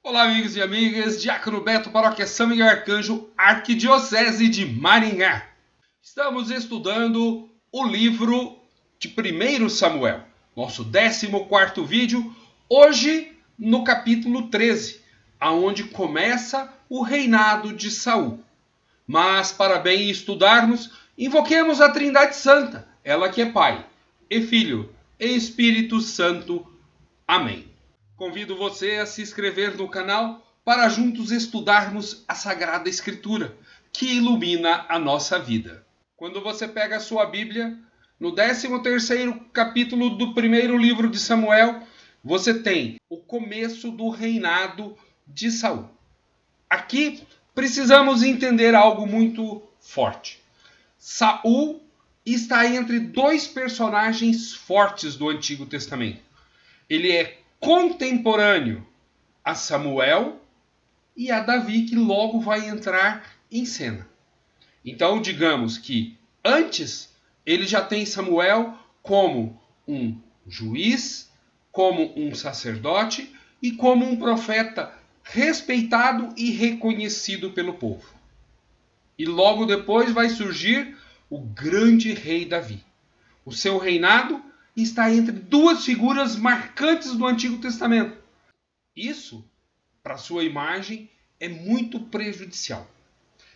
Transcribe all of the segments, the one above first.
Olá, amigos e amigas, Diácono Beto, Paróquia São Miguel Arcanjo, Arquidiocese de Maringá. Estamos estudando o livro de 1 Samuel, nosso 14º vídeo, hoje no capítulo 13, aonde começa o reinado de Saul. Mas para bem estudarmos, invoquemos a Trindade Santa, ela que é Pai, e Filho, e Espírito Santo. Amém. Convido você a se inscrever no canal para juntos estudarmos a Sagrada Escritura, que ilumina a nossa vida. Quando você pega a sua Bíblia, no 13º capítulo do primeiro livro de Samuel, você tem o começo do reinado de Saul. Aqui precisamos entender algo muito forte. Saul está entre dois personagens fortes do Antigo Testamento. Ele é contemporâneo a Samuel e a Davi, que logo vai entrar em cena. Então, digamos que antes ele já tem Samuel como um juiz, como um sacerdote e como um profeta respeitado e reconhecido pelo povo. E logo depois vai surgir o grande rei Davi. O seu reinado está entre duas figuras marcantes do Antigo Testamento. Isso, para sua imagem, é muito prejudicial.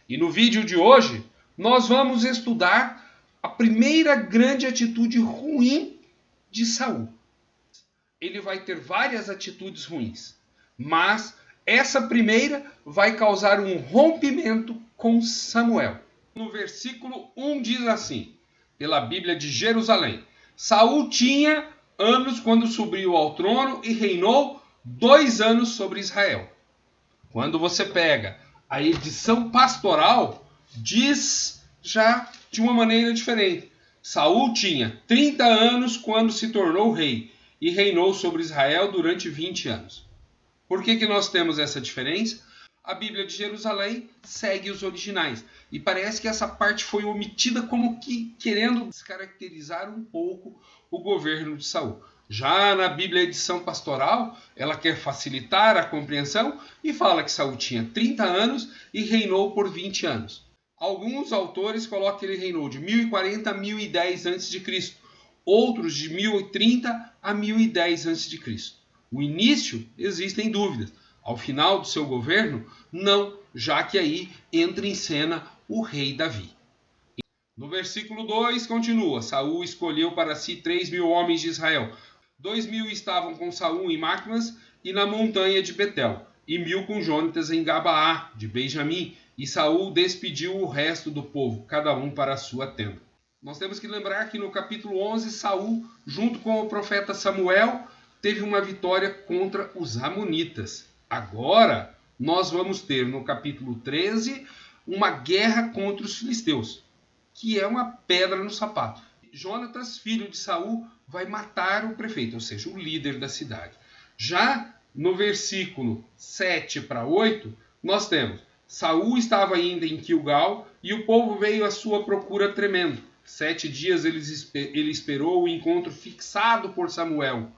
E no vídeo de hoje, nós vamos estudar a primeira grande atitude ruim de Saul. Ele vai ter várias atitudes ruins, mas essa primeira vai causar um rompimento com Samuel. No versículo 1 diz assim, pela Bíblia de Jerusalém: Saul tinha anos quando subiu ao trono e reinou 2 anos sobre Israel. Quando você pega a edição pastoral, diz já de uma maneira diferente. Saul tinha 30 anos quando se tornou rei e reinou sobre Israel durante 20 anos. Por que nós temos essa diferença? A Bíblia de Jerusalém segue os originais. E parece que essa parte foi omitida como que querendo descaracterizar um pouco o governo de Saul. Já na Bíblia edição pastoral, ela quer facilitar a compreensão e fala que Saul tinha 30 anos e reinou por 20 anos. Alguns autores colocam que ele reinou de 1040 a 1010 a.C., outros de 1030 a 1010 a.C. O início existem dúvidas. Ao final do seu governo, não, já que aí entra em cena o rei Davi. No versículo 2 continua: Saul escolheu para si 3.000 homens de Israel. 2.000 estavam com Saul em Macmas e na montanha de Betel, e 1.000 com Jonatas em Gabaá, de Benjamim, e Saul despediu o resto do povo, cada um para a sua tenda. Nós temos que lembrar que no capítulo 11, Saul, junto com o profeta Samuel, teve uma vitória contra os amonitas. Agora, nós vamos ter no capítulo 13 uma guerra contra os filisteus, que é uma pedra no sapato. Jonatas, filho de Saul, vai matar o prefeito, ou seja, o líder da cidade. Já no versículo 7 para 8, nós temos: Saul estava ainda em Quilgal e o povo veio à sua procura tremendo. 7 dias ele esperou o encontro fixado por Samuel,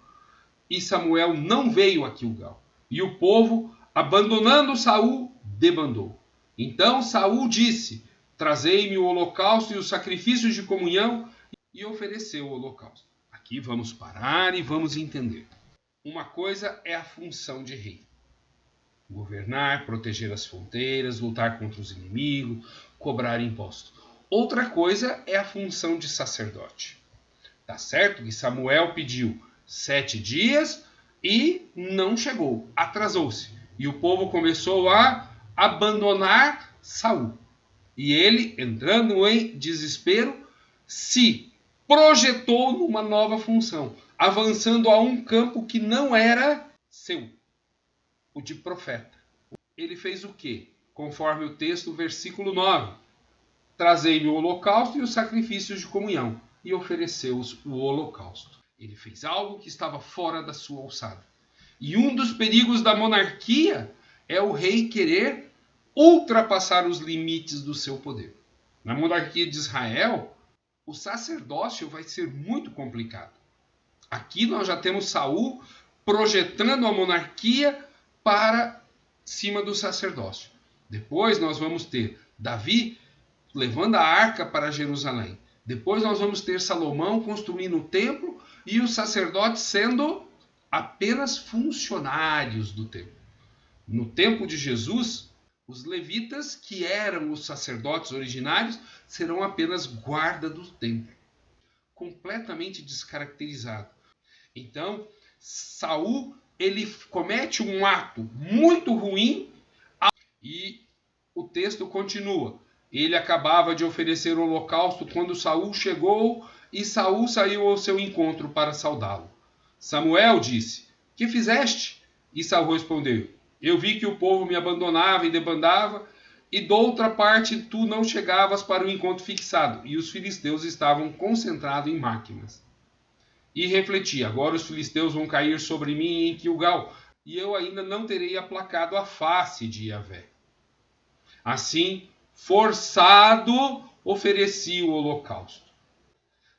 e Samuel não veio a Quilgal. E o povo, abandonando Saul, debandou. Então Saul disse: Trazei-me o holocausto e os sacrifícios de comunhão, e ofereceu o holocausto. Aqui vamos parar e vamos entender. Uma coisa é a função de rei: governar, proteger as fronteiras, lutar contra os inimigos, cobrar impostos. Outra coisa é a função de sacerdote. Tá certo que Samuel pediu 7 dias e não chegou, atrasou-se. E o povo começou a abandonar Saul. E ele, entrando em desespero, se projetou numa nova função, avançando a um campo que não era seu, o de profeta. Ele fez o quê? Conforme o texto, versículo 9: Trazei-me o holocausto e os sacrifícios de comunhão, e ofereceu-os o holocausto. Ele fez algo que estava fora da sua alçada. E um dos perigos da monarquia é o rei querer ultrapassar os limites do seu poder. Na monarquia de Israel, o sacerdócio vai ser muito complicado. Aqui nós já temos Saul projetando a monarquia para cima do sacerdócio. Depois nós vamos ter Davi levando a arca para Jerusalém. Depois nós vamos ter Salomão construindo o templo e os sacerdotes sendo apenas funcionários do templo. No tempo de Jesus, os levitas, que eram os sacerdotes originários, serão apenas guarda do templo, completamente descaracterizado. Então, Saul, ele comete um ato muito ruim e o texto continua. Ele acabava de oferecer o holocausto quando Saul chegou e Saul saiu ao seu encontro para saudá-lo. Samuel disse: "Que fizeste?" E Saul respondeu: "Eu vi que o povo me abandonava e debandava, e doutra parte tu não chegavas para o encontro fixado, e os filisteus estavam concentrados em máquinas. E refleti: agora os filisteus vão cair sobre mim em Gilgal, e eu ainda não terei aplacado a face de Yahvé. Assim, forçado, ofereci o holocausto."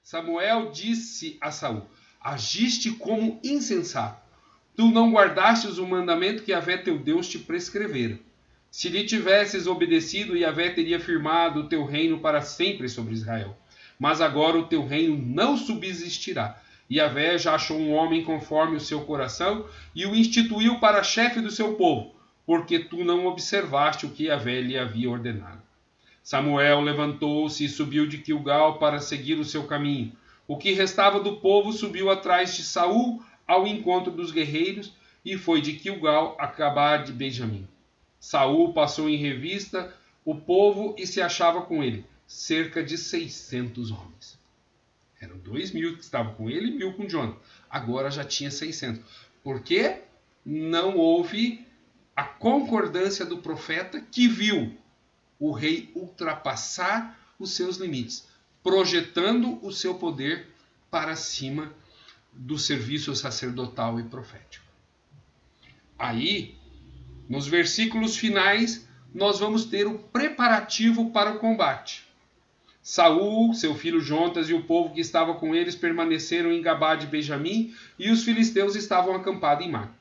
Samuel disse a Saul: "Agiste como insensato. Tu não guardastes o mandamento que Yahvé teu Deus te prescrevera. Se lhe tivesses obedecido, Yahvé teria firmado o teu reino para sempre sobre Israel. Mas agora o teu reino não subsistirá. Yahvé já achou um homem conforme o seu coração e o instituiu para chefe do seu povo, porque tu não observaste o que Yahvé lhe havia ordenado." Samuel levantou-se e subiu de Gilgal para seguir o seu caminho. O que restava do povo subiu atrás de Saul ao encontro dos guerreiros e foi de Gilgal a Gabá de Benjamim. Saul passou em revista o povo e se achava com ele cerca de 600 homens. Eram 2.000 que estavam com ele e 1.000 com Jonathan. Agora já tinha 600. Porque não houve a concordância do profeta, que viu o rei ultrapassar os seus limites, projetando o seu poder para cima do serviço sacerdotal e profético. Aí, nos versículos finais, nós vamos ter o preparativo para o combate. Saul, seu filho Jonatas e o povo que estava com eles permaneceram em Gabá de Benjamim, e os filisteus estavam acampados em Maca.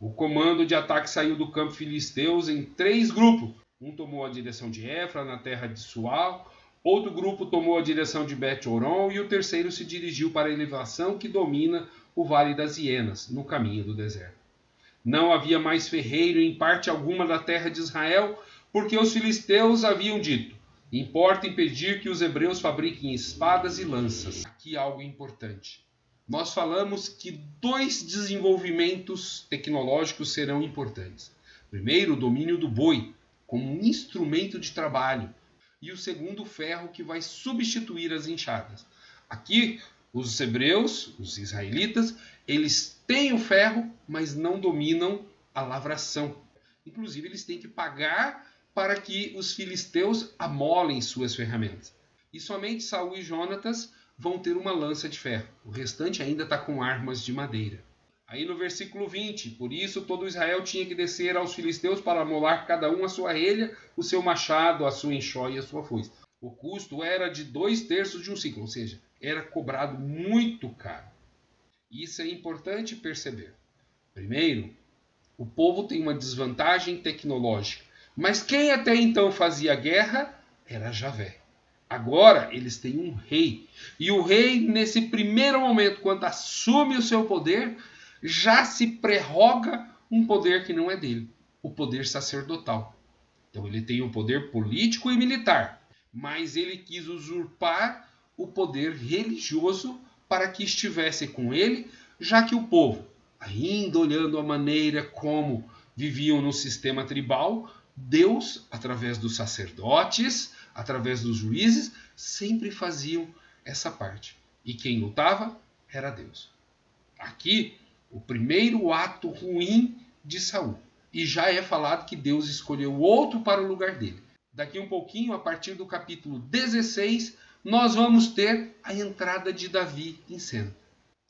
O comando de ataque saiu do campo filisteus em 3 grupos. Um tomou a direção de Efra, na terra de Sual, outro grupo tomou a direção de Bet-Horon, e o terceiro se dirigiu para a elevação que domina o Vale das Hienas, no caminho do deserto. Não havia mais ferreiro em parte alguma da terra de Israel, porque os filisteus haviam dito: "Importa impedir que os hebreus fabriquem espadas e lanças." Aqui algo importante. Nós falamos que 2 desenvolvimentos tecnológicos serão importantes. Primeiro, o domínio do boi como um instrumento de trabalho, e o segundo, o ferro, que vai substituir as enxadas. Aqui, os hebreus, os israelitas, eles têm o ferro, mas não dominam a lavração. Inclusive, eles têm que pagar para que os filisteus amolem suas ferramentas. E somente Saul e Jonatas vão ter uma lança de ferro. O restante ainda está com armas de madeira. Aí no versículo 20, por isso todo Israel tinha que descer aos filisteus para amolar cada um a sua relha, o seu machado, a sua enxó e a sua foice. O custo era de 2/3 de um ciclo, ou seja, era cobrado muito caro. Isso é importante perceber. Primeiro, o povo tem uma desvantagem tecnológica, mas quem até então fazia guerra era Yahvé. Agora eles têm um rei, e o rei, nesse primeiro momento, quando assume o seu poder, já se prerroga um poder que não é dele, o poder sacerdotal. Então ele tem um poder político e militar, mas ele quis usurpar o poder religioso para que estivesse com ele, já que o povo, ainda olhando a maneira como viviam no sistema tribal, Deus, através dos sacerdotes, através dos juízes, sempre faziam essa parte. E quem lutava era Deus. Aqui, o primeiro ato ruim de Saul. E já é falado que Deus escolheu outro para o lugar dele. Daqui um pouquinho, a partir do capítulo 16, nós vamos ter a entrada de Davi em cena.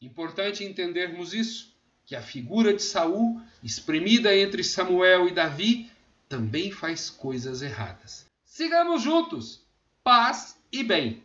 Importante entendermos isso, que a figura de Saul, espremida entre Samuel e Davi, também faz coisas erradas. Sigamos juntos. Paz e bem.